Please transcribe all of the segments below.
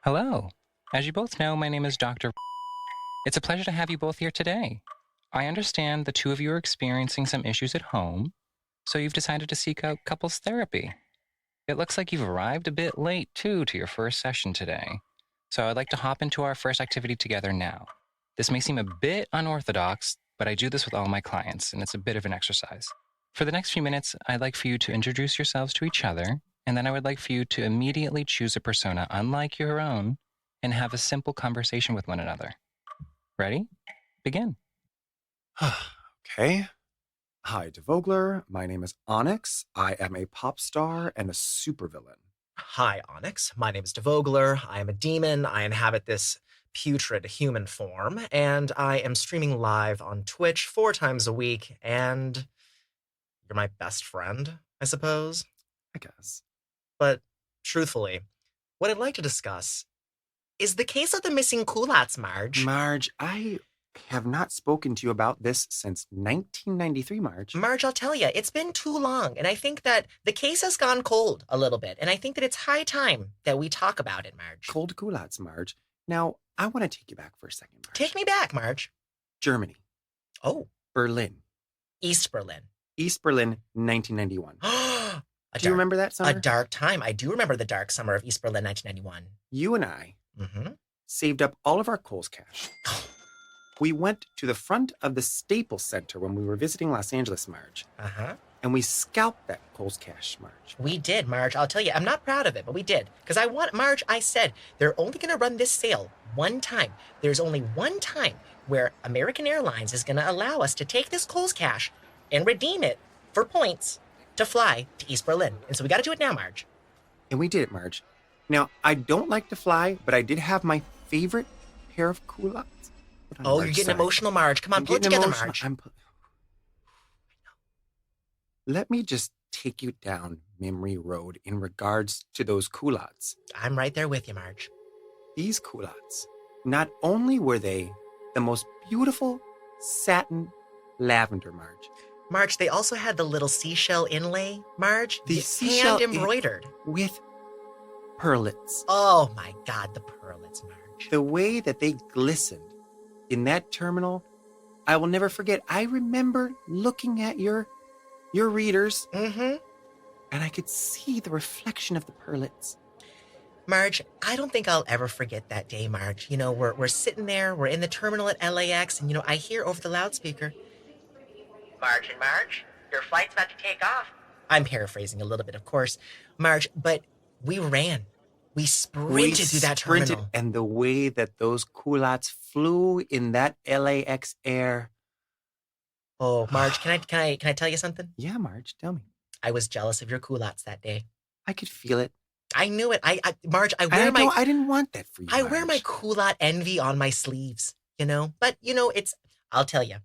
Hello. As you both know, my name is Dr. It's a pleasure to have you both here today. I understand the two of you are experiencing some issues at home, so you've decided to seek out couples therapy. It looks like you've arrived a bit late, too, to your first session today. So I'd like to hop into our first activity together now. This may seem a bit unorthodox, but I do this with all my clients, and it's a bit of an exercise. For the next few minutes, I'd like for you to introduce yourselves to each other, and then I would like for you to immediately choose a persona unlike your own and have a simple conversation with one another. Ready? Begin. Okay. Hi, DeVogler. My name is ONICKS. I am a pop star and a supervillain. Hi, ONICKS. My name is DEVOGLAER. I am a demon. I inhabit this putrid human form, and I am streaming live on Twitch 4 times a week, and you're my best friend, I suppose. I guess. But truthfully, what I'd like to discuss is the case of the missing culottes, Marge. Marge, I have not spoken to you about this since 1993, Marge. Marge, I'll tell you, it's been too long, and I think that the case has gone cold a little bit, and I think that it's high time that we talk about it, Marge. Cold culottes, Marge. Now, I want to take you back for a second, Marge. Take me back, Marge. Germany. Oh. Berlin. East Berlin. East Berlin, 1991. Do you remember that summer? A dark time. I do remember the dark summer of East Berlin, 1991. You and I saved up all of our Kohl's cash. We went to the front of the Staples Center when we were visiting Los Angeles, Marge. And we scalped that Kohl's cash, Marge. We did, Marge. I'll tell you, I'm not proud of it, but we did. Because Marge, I said, they're only going to run this sale one time. There's only one time where American Airlines is going to allow us to take this Kohl's cash and redeem it for points to fly to East Berlin. And so we got to do it now, Marge. And we did it, Marge. Now, I don't like to fly, but I did have my favorite pair of culottes. Oh, you're getting emotional, Marge. Come on, pull it together, Marge. Let me just take you down memory road in regards to those culottes. I'm right there with you, Marge. These culottes, not only were they the most beautiful satin lavender, Marge. Marge, they also had the little seashell inlay, Marge. The seashell hand embroidered. With pearlets. Oh my God, the pearlets, Marge. The way that they glistened in that terminal, I will never forget. I remember looking at your readers, and I could see the reflection of the pearlets. Marge, I don't think I'll ever forget that day, Marge. You know, we're sitting there, we're in the terminal at LAX, and, you know, I hear over the loudspeaker, Marge and Marge, your flight's about to take off. I'm paraphrasing a little bit, of course, Marge, but we ran. We sprinted through that terminal. And the way that those culottes flew in that LAX air. Oh, Marge, can I tell you something? Yeah, Marge, tell me. I was jealous of your culottes that day. I could feel it. I knew it. Marge, I didn't want that for you, I Marge. wear my culotte envy on my sleeves, you know? But, you know, I'll tell you,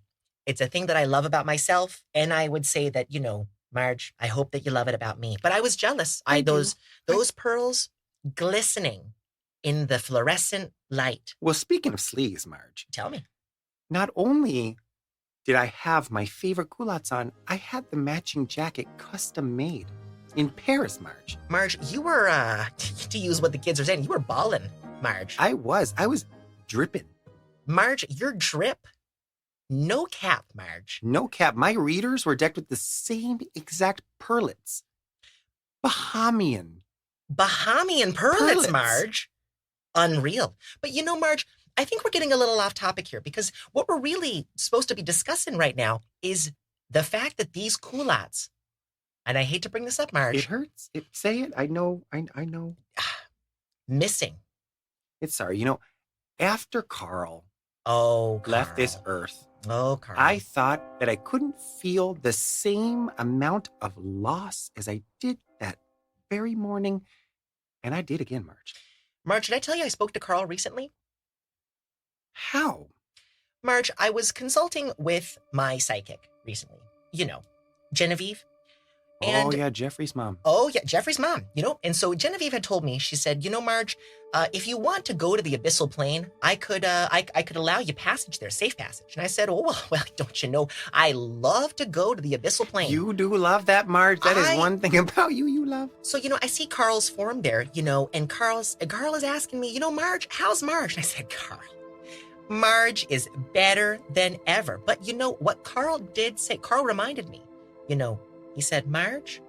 it's a thing that I love about myself. And I would say that, you know, Marge, I hope that you love it about me. But I was jealous. Those pearls glistening in the fluorescent light. Well, speaking of sleeves, Marge. Tell me. Not only did I have my favorite culottes on, I had the matching jacket custom made in Paris, Marge. Marge, you were, to use what the kids are saying, you were ballin', Marge. I was dripping. Marge, your drip. No cap, Marge. No cap. My readers were decked with the same exact pearlets. Bahamian pearlets, Marge. Unreal. But you know, Marge, I think we're getting a little off topic here because what we're really supposed to be discussing right now is the fact that these culottes, and I hate to bring this up, Marge. It hurts. Say it. I know. Missing. It's sorry. You know, after Carl left this earth, Carl. I thought that I couldn't feel the same amount of loss as I did that very morning. And I did again, Marge. Marge, did I tell you I spoke to Carl recently? How? Marge, I was consulting with my psychic recently. You know, Genevieve. And Oh, yeah, Jeffrey's mom. oh, yeah, Jeffrey's mom, And so Genevieve had told me, she said, Marge, if you want to go to the abyssal plane, I could allow you passage there, safe passage. And I said, oh, well, don't you know, I love to go to the abyssal plane. You do love that, Marge. That is one thing about you love. So, I see Carl's form there, and Carl is asking me, Marge, how's Marge? And I said, Carl, Marge is better than ever. But what Carl did say, Carl reminded me, he said, Marge,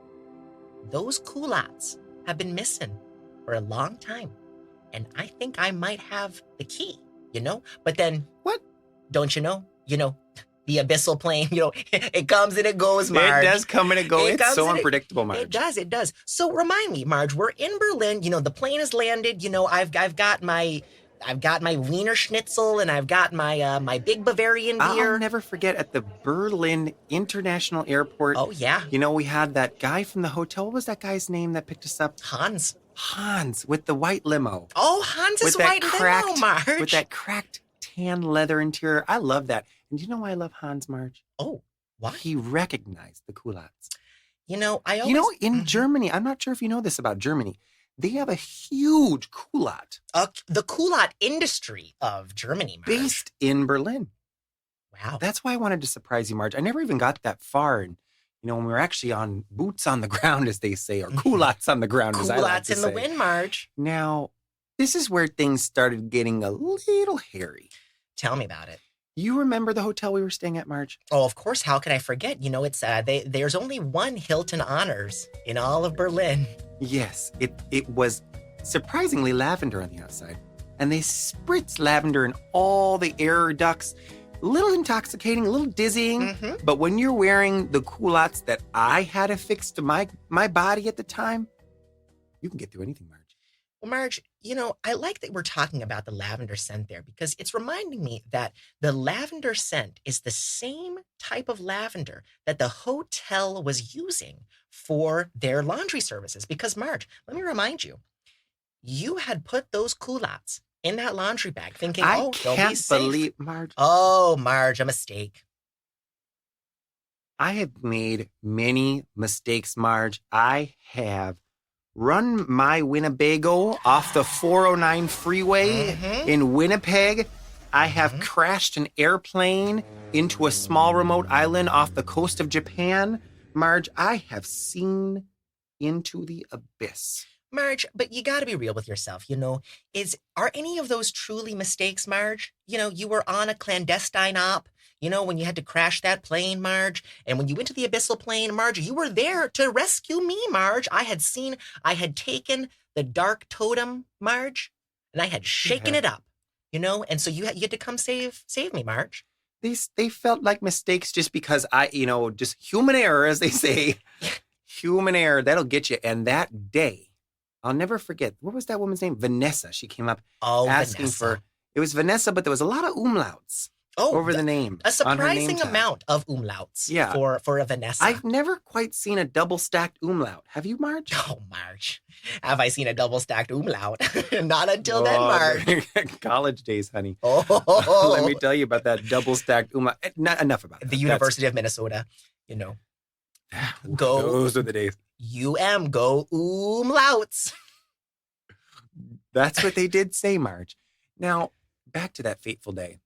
those culottes have been missing for a long time. And I think I might have the key, But then, what? Don't you know? The abyssal plane, it comes and it goes, Marge. It does come and it goes. It's so unpredictable, Marge. It does. So remind me, Marge, we're in Berlin. The plane has landed. I've got my Wiener Schnitzel and I've got my big Bavarian beer. I'll never forget at the Berlin International Airport. Oh, yeah. We had that guy from the hotel. What was that guy's name that picked us up? Hans with the white limo. Oh, Hans's white limo, Marge. With that cracked tan leather interior. I love that. And do you know why I love Hans, Marge? Oh, why? He recognized the culottes. I always... in Germany, I'm not sure if you know this about Germany, they have a huge culotte. The culotte industry of Germany, Marge. Based in Berlin. Wow. That's why I wanted to surprise you, Marge. I never even got that far. And, when we were actually on boots on the ground, as they say, or culottes on the ground, as I like to say. Culottes in the wind, Marge. Now, this is where things started getting a little hairy. Tell me about it. You remember the hotel we were staying at, Marge? Oh, of course. How could I forget? It's there's only one Hilton Honors in all of Berlin. Yes, it was surprisingly lavender on the outside. And they spritz lavender in all the air ducts. A little intoxicating, a little dizzying. Mm-hmm. But when you're wearing the culottes that I had affixed to my body at the time, you can get through anything, Marge. Well, Marge, I like that we're talking about the lavender scent there because it's reminding me that the lavender scent is the same type of lavender that the hotel was using for their laundry services. Because, Marge, let me remind you, you had put those culottes in that laundry bag thinking, I they'll be safe. believe, Marge. Oh, Marge, a mistake. I have made many mistakes, Marge. I have run my Winnebago off the 409 freeway in Winnipeg. I have crashed an airplane into a small remote island off the coast of Japan. Marge, I have seen into the abyss. Marge, but you got to be real with yourself, Are any of those truly mistakes, Marge? You were on a clandestine op, when you had to crash that plane, Marge. And when you went to the abyssal plane, Marge, you were there to rescue me, Marge. I had taken the dark totem, Marge, and I had shaken it up, And so you had to come save me, Marge. They felt like mistakes just because just human error, as they say. Human error, that'll get you. And that day, I'll never forget. What was that woman's name? Vanessa. She came up asking Vanessa. It was Vanessa, but there was a lot of umlauts over the name. A surprising amount of umlauts for a Vanessa. I've never quite seen a double-stacked umlaut. Have you, Marge? Oh, Marge. Have I seen a double-stacked umlaut? Not until then, Marge. College days, honey. Oh. Let me tell you about that double-stacked umlaut. Not enough about that. The University of Minnesota, Go. Those are the days. Go umlauts. That's what they did say, Marge. Now, back to that fateful day.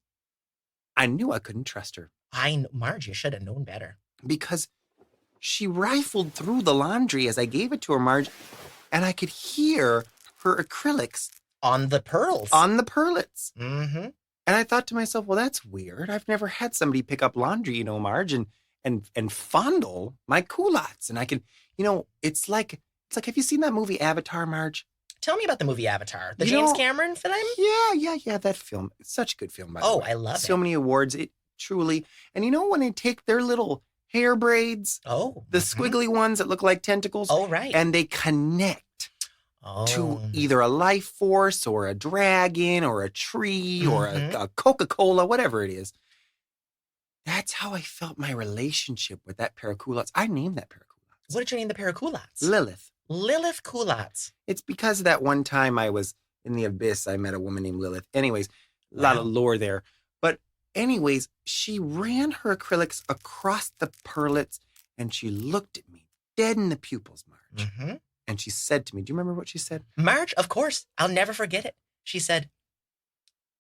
I knew I couldn't trust her. Marge, you should have known better. Because she rifled through the laundry as I gave it to her, Marge, and I could hear her acrylics. On the pearls. On the pearlets. Mm-hmm. And I thought to myself, well, that's weird. I've never had somebody pick up laundry, Marge, and fondle my culottes. And I can, it's like, have you seen that movie Avatar, Marge? Tell me about the movie Avatar. The James Cameron film? Yeah, that film. It's such a good film, by the way. Oh, I love it. So many awards, it truly. And when they take their little hair braids, the squiggly ones that look like tentacles, right. And they connect to either a life force or a dragon or a tree or a Coca-Cola, whatever it is. That's how I felt my relationship with that pair of culottes. I named that pair of culottes. What did you name the pair of culottes? Lilith culottes. It's because that one time I was in the abyss, I met a woman named Lilith. Anyways, a lot of lore there. But anyways, she ran her acrylics across the pearlets and she looked at me deaden the pupils, Marge. Mm-hmm. And she said to me, do you remember what she said? Marge, of course. I'll never forget it. She said,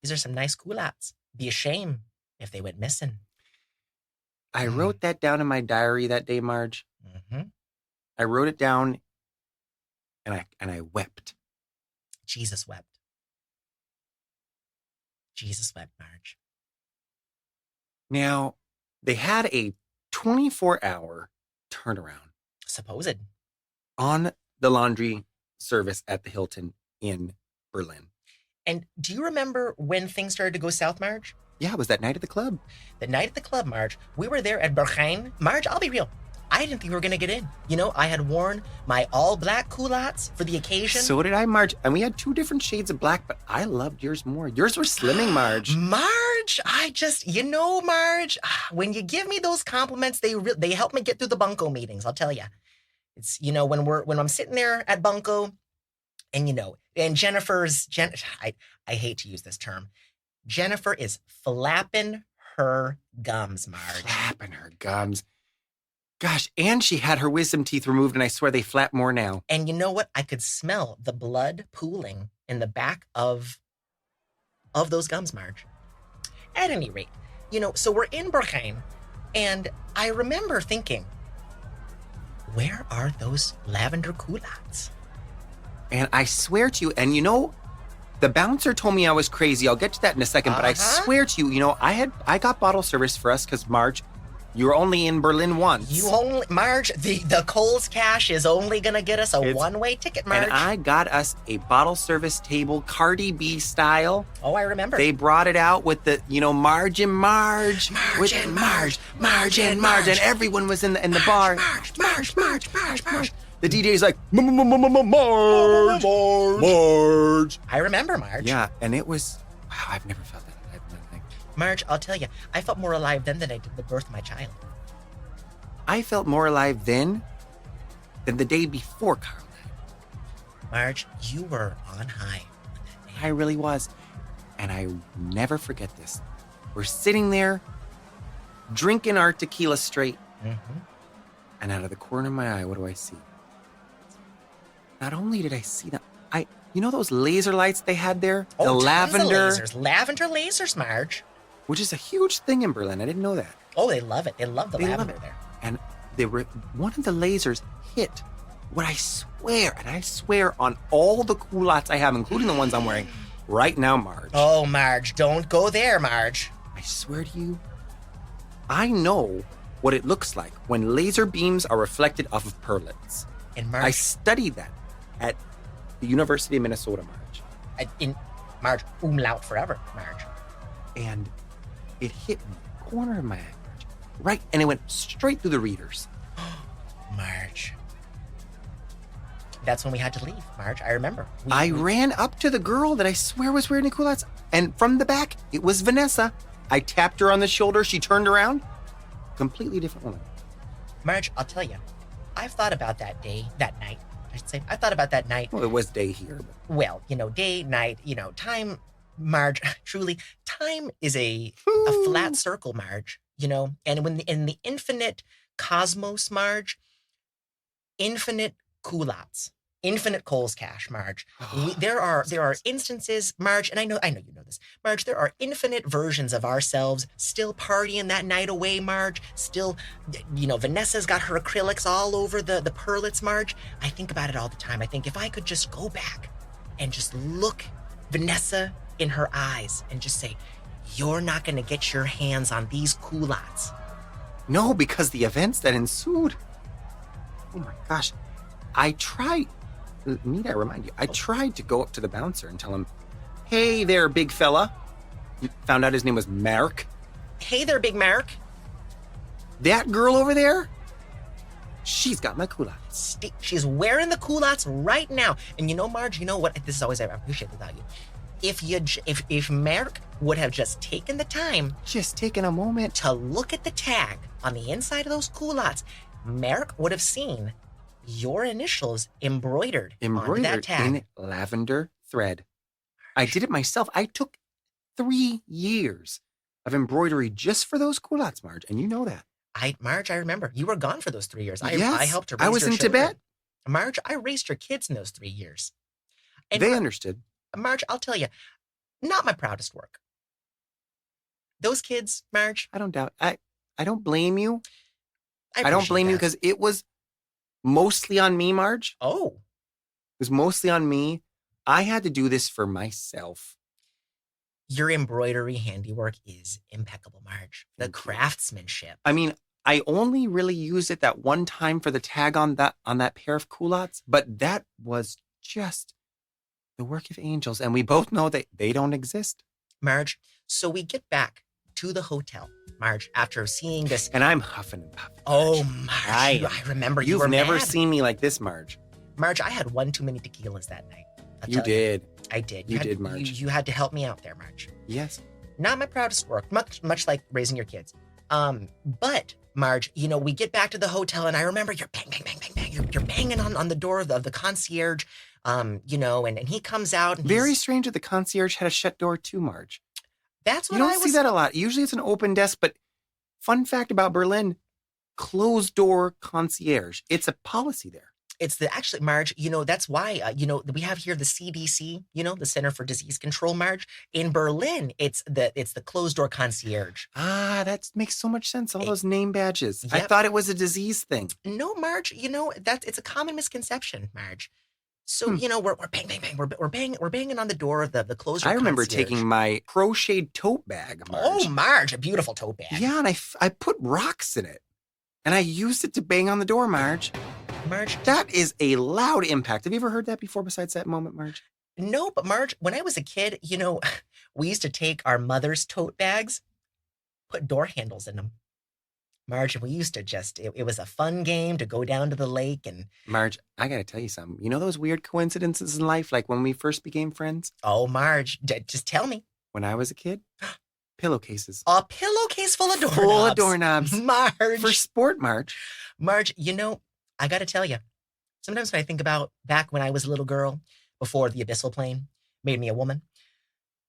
these are some nice culottes. Be a shame if they went missing. I wrote that down in my diary that day, Marge. Mm-hmm. I wrote it down and I wept. Jesus wept. Jesus wept, Marge. Now, they had a 24-hour turnaround. Supposed. On the laundry service at the Hilton in Berlin. And do you remember when things started to go south, Marge? Yeah, it was that night at the club. The night at the club, Marge. We were there at Berlin. Marge, I'll be real. I didn't think we were going to get in. You know, I had worn my all-black culottes for the occasion. So did I, Marge. And we had 2 different shades of black, but I loved yours more. Yours were slimming, Marge. Marge, Marge, when you give me those compliments, they help me get through the bunco meetings, I'll tell you. It's, you know, when I'm sitting there at bunco and, you know, and I hate to use this term. Jennifer is flapping her gums, Marge. Flapping her gums. Gosh, and she had her wisdom teeth removed, and I swear they flap more now. And you know what? I could smell the blood pooling in the back of those gums, Marge. At any rate, you know, so we're in Berlin, and I remember thinking, where are those lavender culottes? And I swear to you, and you know, the bouncer told me I was crazy. I'll get to that in a second, but I swear to you, you know, I got bottle service for us because, Marge, you were only in Berlin once. Marge, the Kohl's cash is only going to get us a one-way ticket, Marge. And I got us a bottle service table, Cardi B style. Oh, I remember. They brought it out with the, you know, Marge and Marge. Marge and Marge. And everyone was in the bar. Marge. The DJ's like, Marge. I remember, Marge. Yeah, and it was, wow, I've never felt that. Marge, I'll tell you, I felt more alive then than I did the birth of my child. I felt more alive then than the day before Carl died. Marge, you were on high. I really was. And I never forget this. We're sitting there, drinking our tequila straight. Mm-hmm. And out of the corner of my eye, what do I see? Not only did I see them, you know those laser lights they had there? Oh, the tons lavender. of lasers. Lavender lasers, Marge. Which is a huge thing in Berlin. I didn't know that. Oh, they love it. They love the lavender there. And one of the lasers hit what I swear on all the culottes I have, including the ones I'm wearing right now, Marge. Oh, Marge, don't go there, Marge. I swear to you, I know what it looks like when laser beams are reflected off of pearlets. And Marge, I studied that at the University of Minnesota, Marge. Marge, umlaut forever, Marge. And it hit me, corner of my eye, Marge. Right, and it went straight through the readers. Marge. That's when we had to leave, Marge. I remember. I ran up to the girl that I swear was wearing the culottes, and from the back, it was Vanessa. I tapped her on the shoulder. She turned around. Completely different woman. Marge, I'll tell you, I've thought about that night. I should say, I thought about that night. Well, it was day here. But... Well, you know, day, night, you know, time, Marge, truly, time is a flat circle, Marge, you know, and when in the infinite cosmos, Marge, infinite culottes, infinite Kohl's cash, Marge. There are instances, Marge, and I know you know this, Marge. There are infinite versions of ourselves still partying that night away, Marge. Still, you know, Vanessa's got her acrylics all over the pearlets, Marge. I think about it all the time. I think if I could just go back and just look Vanessa in her eyes and just say, "You're not going to get your hands on these culottes." No, because the events that ensued. Oh my gosh, I tried. Need I remind you? I tried to go up to the bouncer and tell him, "Hey there, big fella." Found out his name was Mark. Hey there, big Mark. That girl over there, she's got my culottes. She's wearing the culottes right now. And you know, Marge, you know what? This is always, I appreciate this about you. If Mark would have just taken the time, just taken a moment to look at the tag on the inside of those culottes, Mark would have seen your initials embroidered onto that tag. In lavender thread. I did it myself. I took 3 years of embroidery just for those culottes, Marge, and you know that. Marge, I remember. You were gone for those 3 years. I Yes, helped to raise I was your in children. Tibet. Marge, I raised your kids in those 3 years. And They understood. Marge, I'll tell you, not my proudest work. Those kids, Marge. I don't doubt. I don't blame you. I don't blame you that. because it was mostly on me, Marge. Oh, It was mostly on me. I had to do this for myself. your embroidery handiwork is impeccable, Marge. The Thank you. craftsmanship. I mean, I only really used it that one time for the tag on that pair of culottes, but that was just the work of angels, and we both know that they don't exist. Marge, so we get back to the hotel, Marge, after seeing this. And I'm huffing and puffing. Oh, Marge, I remember you were You've never mad. seen me like this, Marge. Marge, I had one too many tequilas that night. You did. I did. You did, Marge. You had to help me out there, Marge. Yes. Not my proudest work, much like raising your kids. But Marge, we get back to the hotel, and I remember you're bang, bang, bang, bang, bang. You're banging on the door of the concierge, and he comes out. And Very strange that the concierge had a shut door too, Marge. That's what you don't see that a lot. Usually it's an open desk, but fun fact about Berlin, closed door concierge. It's a policy there. It's actually, Marge, that's why, we have here the CDC, the Center for Disease Control, Marge. In Berlin, it's the closed door concierge. Ah, that makes so much sense. All those name badges. Yep. I thought it was a disease thing. No, Marge, it's a common misconception, Marge. So, we're bang, bang, bang. We're banging on the door of the closed door I remember concierge. taking my crocheted tote bag, Marge. Oh, Marge, a beautiful tote bag. Yeah, and I put rocks in it. And I used it to bang on the door, Marge. Marge. That is a loud impact. Have you ever heard that before besides that moment, Marge? No, but Marge, when I was a kid, we used to take our mother's tote bags, put door handles in them. Marge, we used to it was a fun game to go down to the lake and... Marge, I got to tell you something. You know those weird coincidences in life, like when we first became friends? Oh, Marge, just tell me. When I was a kid? Pillowcases. A pillowcase full of doorknobs. Full of doorknobs. Marge. For sport, Marge. Marge, I got to tell you, sometimes when I think about back when I was a little girl, before the abyssal plane made me a woman,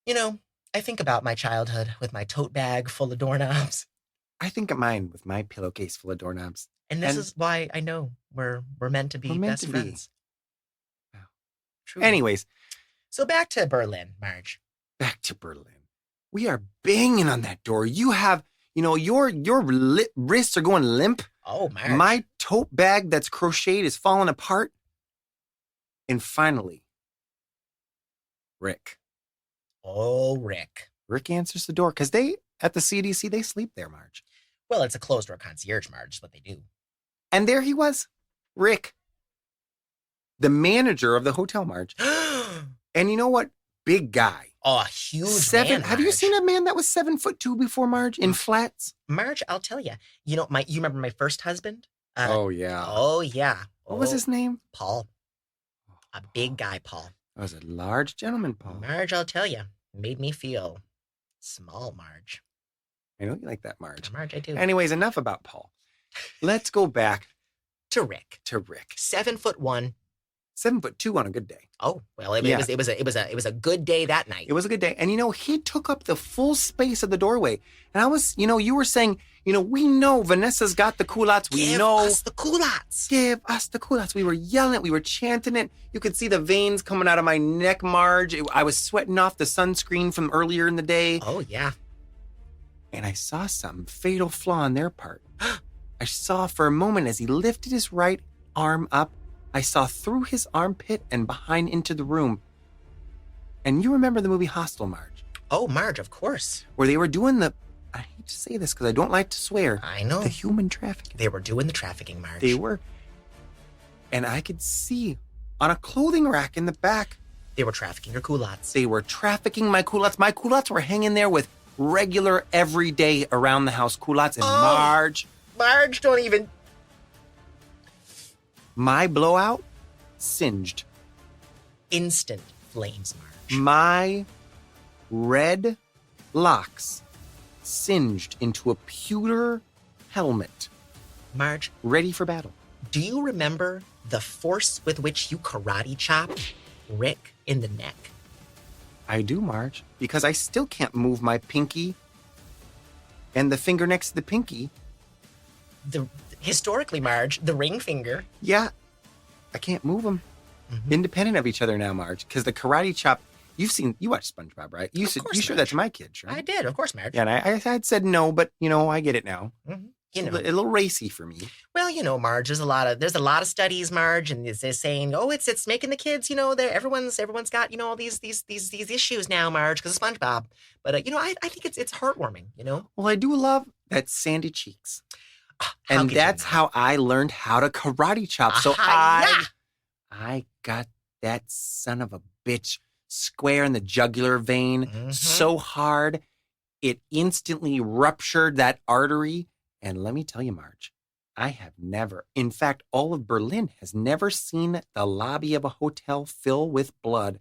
I think about my childhood with my tote bag full of doorknobs. I think of mine with my pillowcase full of doorknobs. And this is why I know we're meant to be best friends. Wow. Truly. Anyways. So back to Berlin, Marge. Back to Berlin. We are banging on that door. You have, your wrists are going limp. Oh, Marge. My tote bag that's crocheted is falling apart. And finally, Rick. Oh, Rick. Rick answers the door because at the CDC, they sleep there, Marge. Well, it's a closed door concierge, Marge, is what they do. And there he was, Rick, the manager of the hotel, Marge. And you know what? Big guy. Oh, huge man, Have you Marge. seen a man that was 7'2" before, Marge, in flats? Marge, I'll tell you. You remember my first husband? Oh, yeah. Oh, yeah. What was his name? Paul. A big guy, Paul. That was a large gentleman, Paul. Marge, I'll tell you, made me feel small, Marge. I know you like that, Marge. Marge, I do. Anyways, enough about Paul. Let's go back to Rick. 7'1", 7'2" on a good day. Oh, well, it was a good day that night. It was a good day. And, he took up the full space of the doorway. And I was, you were saying, we know Vanessa's got the culottes. Give us the culottes. Give us the culottes. We were yelling it. We were chanting it. You could see the veins coming out of my neck, Marge. I was sweating off the sunscreen from earlier in the day. Oh, yeah. And I saw some fatal flaw on their part. I saw for a moment as he lifted his right arm up, I saw through his armpit and behind into the room. And you remember the movie Hostel, Marge? Oh, Marge, of course. Where they were doing I hate to say this because I don't like to swear. I know. The human trafficking. They were doing the trafficking, Marge. They were. And I could see on a clothing rack in the back. They were trafficking your culottes. They were trafficking my culottes. My culottes were hanging there with regular, everyday, around the house culottes. And Marge. Marge, don't even. My blowout singed. Instant flames, Marge. My red locks singed into a pewter helmet. Marge. Ready for battle. Do you remember the force with which you karate chopped Rick in the neck? I do, Marge, because I still can't move my pinky and the finger next to the pinky historically, Marge, the ring finger. Yeah, I can't move them. Independent of each other now, Marge, because the karate chop, you watched SpongeBob, right? You showed that to my kids, right? I did, of course, Marge. Yeah, and I had said no, but, I get it now. You know, a little racy for me. Well, Marge, there's a lot of studies, Marge, and they're saying, it's making the kids, everyone's got, all these issues now, Marge, because of SpongeBob. But I think it's heartwarming, Well, I do love that sandy cheeks, and that's how I learned how to karate chop. So I got that son of a bitch square in the jugular vein so hard it instantly ruptured that artery. And let me tell you, Marge, I have never, in fact, all of Berlin has never seen the lobby of a hotel fill with blood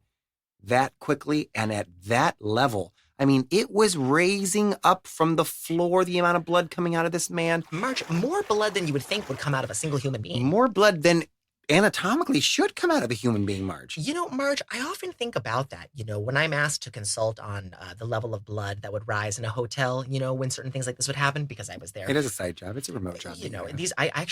that quickly and at that level. I mean, it was raising up from the floor, the amount of blood coming out of this man. Marge, more blood than you would think would come out of a single human being. More blood than anatomically should come out of a human being, Marge. Marge, I often think about that, when I'm asked to consult on the level of blood that would rise in a hotel, when certain things like this would happen, because I was there. It is a side job. It's a remote job.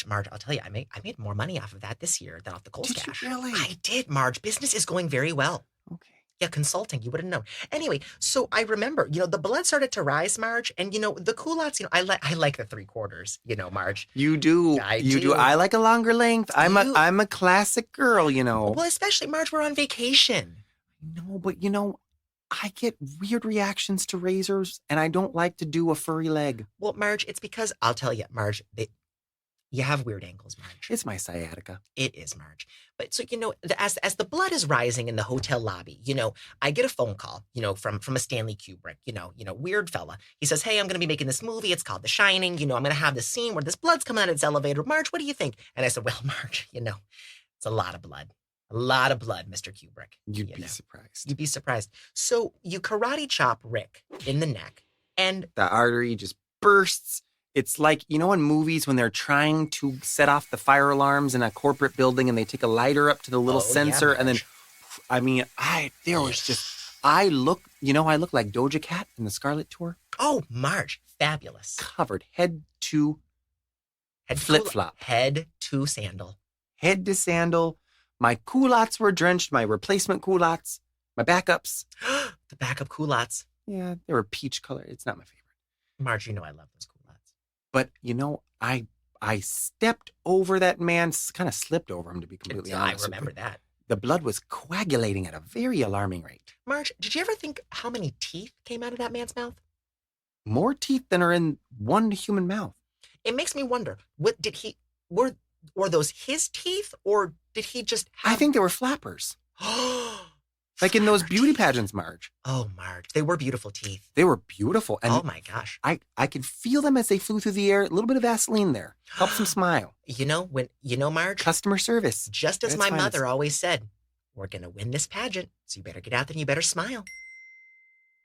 Marge, I'll tell you, I made more money off of that this year than off the Kohl's cash. Did you really? I did, Marge. Business is going very well. Okay. Yeah, consulting, you wouldn't know. Anyway, so I remember, the blood started to rise, Marge, and, the culottes, I like the 3/4, Marge. You do. You do. I like a longer length. I'm a classic girl, Well, especially, Marge, we're on vacation. No, but, I get weird reactions to razors, and I don't like to do a furry leg. Well, Marge, it's because, I'll tell you, Marge, you have weird ankles, Marge. It's my sciatica. It is, Marge. But so, as the blood is rising in the hotel lobby, I get a phone call, from a Stanley Kubrick, weird fella. He says, hey, I'm going to be making this movie. It's called The Shining. I'm going to have this scene where this blood's coming out of its elevator. Marge, what do you think? And I said, well, Marge, it's a lot of blood. A lot of blood, Mr. Kubrick. You'd be surprised. You'd be surprised. So you karate chop Rick in the neck, and the artery just bursts. It's like, in movies when they're trying to set off the fire alarms in a corporate building and they take a lighter up to the little sensor and then, I look like Doja Cat in the Scarlet Tour. Oh, Marge, fabulous. Covered head to flip-flop. Head to sandal. Head to sandal. My culottes were drenched, my replacement culottes, my backups. The backup culottes. Yeah, they were peach color. It's not my favorite. Marge, I love those culottes. But, I stepped over that man, kind of slipped over him, to be completely honest. I remember that. The blood was coagulating at a very alarming rate. Marge, did you ever think how many teeth came out of that man's mouth? More teeth than are in one human mouth. It makes me wonder, were those his teeth, or did he just have... I think they were flappers. Like in those beauty pageants, Marge. Oh, Marge, they were beautiful teeth. They were beautiful. And oh, my gosh. I could feel them as they flew through the air. A little bit of Vaseline there. Helps them smile. Marge. Customer service. Just as my mother always said, we're going to win this pageant, so you better get out there and you better smile.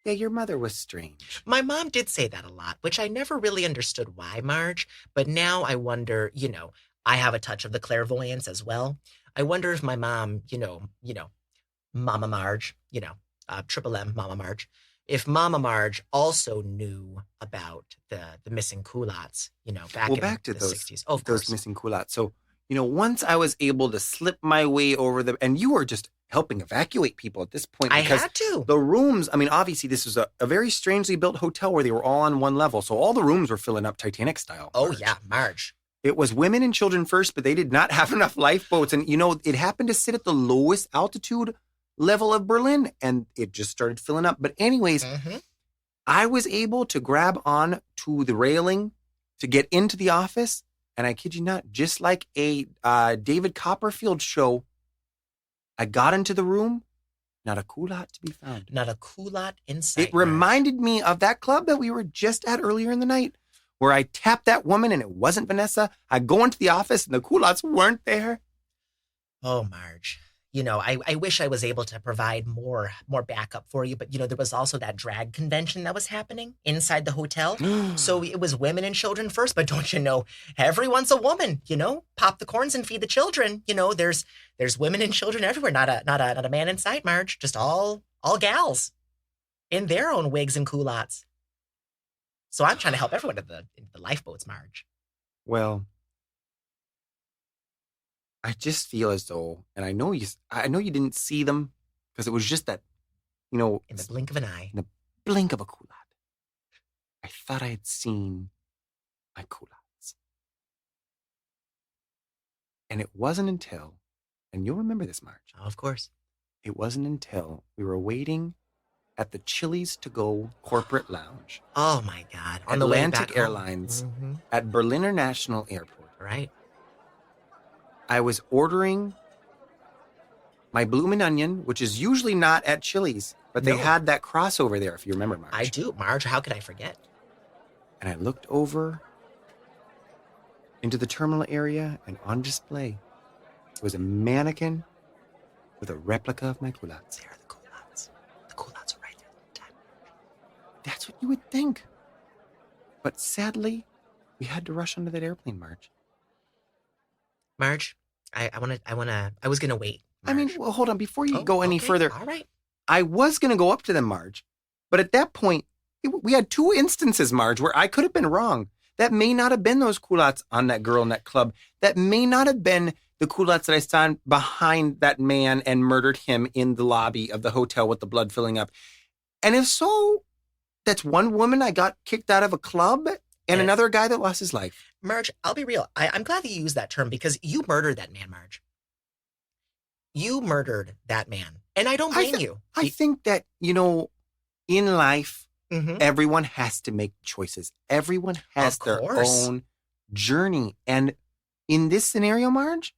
Yeah, your mother was strange. My mom did say that a lot, which I never really understood why, Marge. But now I wonder, I have a touch of the clairvoyance as well. I wonder if my mom, Mama Marge, Triple M, Mama Marge. If Mama Marge also knew about the missing culottes, back in the 60s. Oh, of course. Those missing culottes. So, once I was able to slip my way over them, and you were just helping evacuate people at this point. I had to. The rooms, obviously this was a very strangely built hotel where they were all on one level. So all the rooms were filling up Titanic style. Oh, Marge. yeah, Marge. It was women and children first, but they did not have enough lifeboats. And, it happened to sit at the lowest altitude level of Berlin, and it just started filling up. But anyways, I was able to grab on to the railing to get into the office, and I kid you not, just like a David Copperfield show, I got into the room, not a culotte to be found. Not a culotte in sight. It reminded me of that club that we were just at earlier in the night, where I tapped that woman and it wasn't Vanessa. I go into the office and the culottes weren't there. Oh, Marge. I wish I was able to provide more backup for you, but, there was also that drag convention that was happening inside the hotel. So it was women and children first, but don't you know, everyone's a woman, pop the corns and feed the children. There's women and children everywhere, not a man in sight, Marge, just all gals in their own wigs and culottes. So I'm trying to help everyone in the lifeboats, Marge. Well, I just feel as though, and I know you didn't see them because it was just that, In the blink of an eye. in the blink of a culotte. I thought I had seen my culottes. And it wasn't until, and you'll remember this, Marge. Oh, of course. It wasn't until we were waiting at the Chili's to go corporate lounge. Oh my God. On the way back Atlantic home. Airlines at Berlin International Airport. Right. I was ordering my bloomin' onion, which is usually not at Chili's, but they No. had that crossover there, if you remember, Marge. I do. Marge, how could I forget? And I looked over into the terminal area, and on display was a mannequin with a replica of my culottes. There are the culottes. The culottes are right there. That's what you would think. But sadly, we had to rush onto that airplane, Marge. Marge, I was going to wait. I mean, Marge. well, hold on. Before you go any okay. further, All right. I was going to go up to them, Marge. But at that point, we had two instances, Marge, where I could have been wrong. That may not have been those culottes on that girl in that club. That may not have been the culottes that I saw behind that man and murdered him in the lobby of the hotel with the blood filling up. And if so, that's one woman I got kicked out of a club and another guy that lost his life. Marge, I'll be real. I'm glad that you used that term because you murdered that man, Marge. You murdered that man. And I don't blame you. I think that, in life, Mhm. everyone has to make choices. Everyone has Of their course. own journey. And in this scenario, Marge,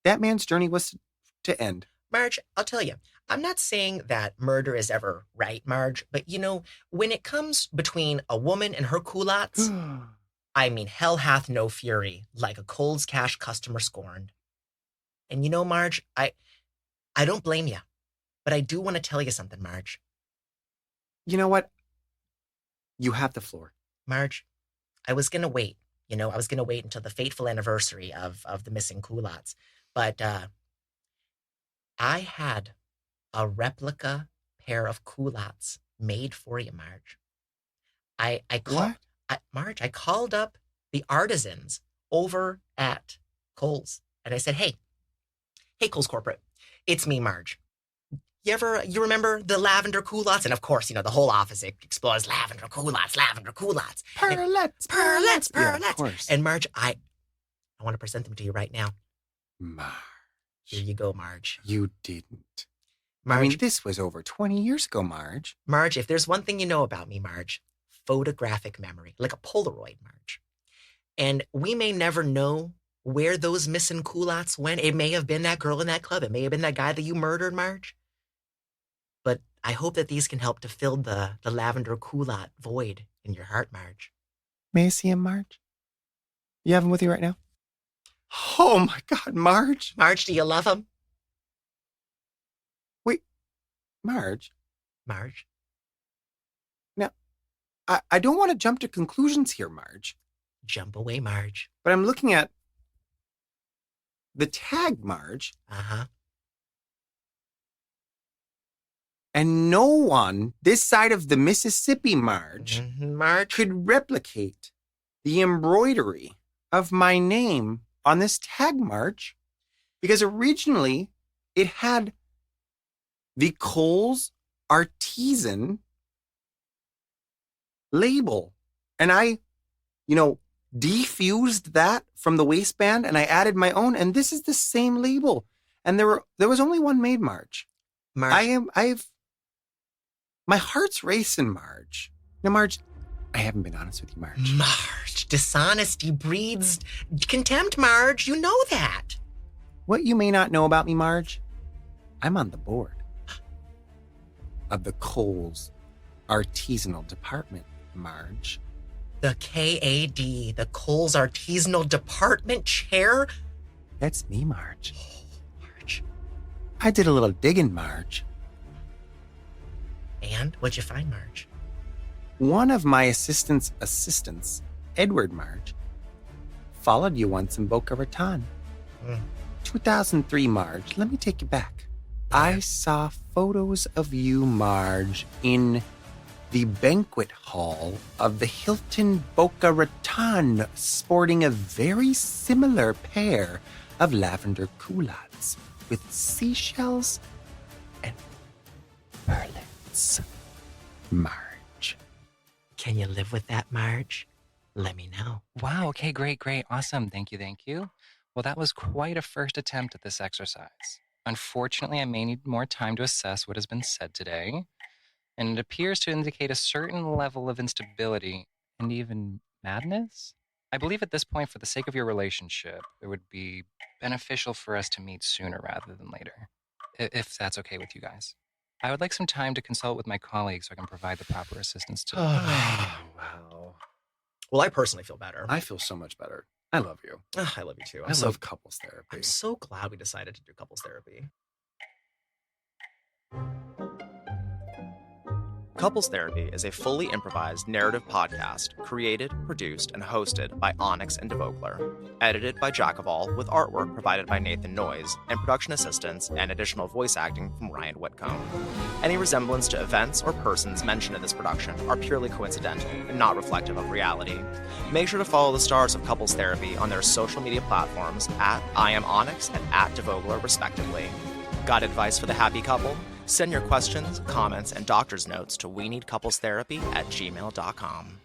that man's journey was to end. Marge, I'll tell you, I'm not saying that murder is ever right, Marge, but when it comes between a woman and her culottes, I mean, hell hath no fury, like a Coles Cash customer scorned. And Marge, I don't blame you, but I do want to tell you something, Marge. You know what? You have the floor. Marge, I was going to wait. I was going to wait until the fateful anniversary of the missing culottes. But I had a replica pair of culottes made for you, Marge. Marge, I called up the artisans over at Kohl's, and I said, hey, Kohl's Corporate, it's me, Marge. You remember the lavender culottes? And of course, the whole office explodes lavender culottes. Pearlettes. Yeah, of course. And Marge, I want to present them to you right now. Marge. Here you go, Marge. You didn't. Marge, I mean, this was over 20 years ago, Marge. Marge, if there's one thing you know about me, Marge, photographic memory, like a Polaroid, Marge. And we may never know where those missing culottes went. It may have been that girl in that club. It may have been that guy that you murdered, Marge. But I hope that these can help to fill the lavender culotte void in your heart, Marge. May I see him, Marge? You have him with you right now? Oh, my God, Marge. Marge, do you love him? Wait, Marge? Marge? Now, I don't want to jump to conclusions here, Marge. Jump away, Marge. But I'm looking at the tag, Marge. Uh-huh. And no one this side of the Mississippi, Marge, Marge? could replicate the embroidery of my name on this tag, Marge. Because originally it had the Kohl's Artisan label. And I, defused that from the waistband and I added my own. And this is the same label. And there was only one made, Marge. Marge. My heart's racing, Marge. Now, Marge, I haven't been honest with you, Marge. Marge, dishonesty breeds contempt, Marge. You know that. What you may not know about me, Marge, I'm on the board of the Kohl's Artisanal Department, Marge. The KAD, the Kohl's Artisanal Department Chair? That's me, Marge. Oh, Marge. I did a little digging, Marge. And what'd you find, Marge? One of my assistants, Edward, Marge, followed you once in Boca Raton. 2003, Marge. Let me take you back. I saw photos of you, Marge, in the banquet hall of the Hilton Boca Raton, sporting a very similar pair of lavender culottes with seashells and perlets. Marge. Can you live with that, Marge? Let me know. Wow, okay, great. Awesome. Thank you. Well, that was quite a first attempt at this exercise. Unfortunately, I may need more time to assess what has been said today, and it appears to indicate a certain level of instability and even madness. I believe at this point, for the sake of your relationship, it would be beneficial for us to meet sooner rather than later, if that's okay with you guys. I would like some time to consult with my colleagues so I can provide the proper assistance to Wow. Well, I personally feel better. I feel so much better. I love you. I love you too. I love couples therapy. I'm so glad we decided to do couples therapy. Couples Therapy is a fully improvised narrative podcast created, produced, and hosted by ONICKS and DEVOGLAER. Edited by Jack of All, with artwork provided by Nathan Noyes, and production assistance and additional voice acting from Ryan Whitcomb. Any resemblance to events or persons mentioned in this production are purely coincidental and not reflective of reality. Make sure to follow the stars of Couples Therapy on their social media platforms at I Am ONICKS and at DEVOGLAER, respectively. Got advice for the happy couple? Send your questions, comments, and doctor's notes to weneedcouplestherapy@gmail.com.